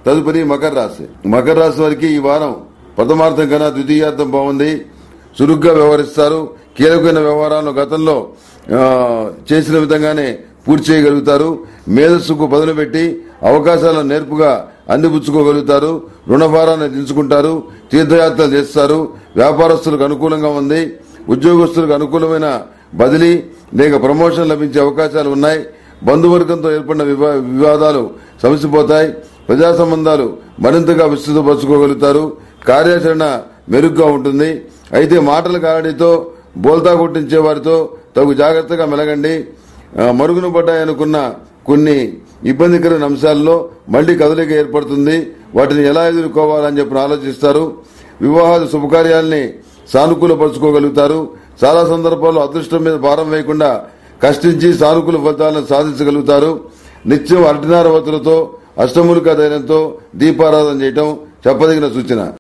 తదుపరి మకర రాశి. మకర రాశి వారికి ఈ వారం ప్రథమార్థం కన్నా ద్వితీయార్థం బాగుంది. చురుగ్గా వ్యవహరిస్తారు. కీలకమైన వ్యవహారాలను గతంలో చేసిన విధంగానే పూర్తి చేయగలుగుతారు. మేధస్సుకు పదును పెట్టి అవకాశాలను నేర్పుగా అందిపుచ్చుకోగలుగుతారు. రుణభారాన్ని దించుకుంటారు. తీర్థయాత్రలు చేస్తారు. వ్యాపారస్తులకు అనుకూలంగా ఉంది. ఉద్యోగస్తులకు అనుకూలమైన బదిలీ లేక ప్రమోషన్ లభించే అవకాశాలు ఉన్నాయి. బంధువర్గంతో ఏర్పడిన వివాదాలు సమసిపోతాయి. ప్రజా సంబంధాలు మరింతగా విస్తృతపరచుకోగలుగుతారు. కార్యాచరణ మెరుగ్గా ఉంటుంది. అయితే మాటల గారడితో బోల్తా కొట్టించే వారితో తగు జాగ్రత్తగా మెలగండి. మరుగున పడ్డాయనుకున్న కొన్ని ఇబ్బందికరమైన అంశాల్లో మళ్లీ కదలిక ఏర్పడుతుంది. వాటిని ఎలా ఎదుర్కోవాలని చెప్పి ఆలోచిస్తారు. వివాహాలు శుభకార్యాలని సానుకూలపరుచుకోగలుగుతారు. చాలా సందర్భాల్లో అదృష్టం మీద భారం వేయకుండా కష్టించి సానుకూల ఫలితాలను సాధించగలుగుతారు. నిత్యం అరటినార వత్తులతో అష్టమూలికా ధైర్యంతో దీపారాధన చేయటం చెప్పదగిన సూచన.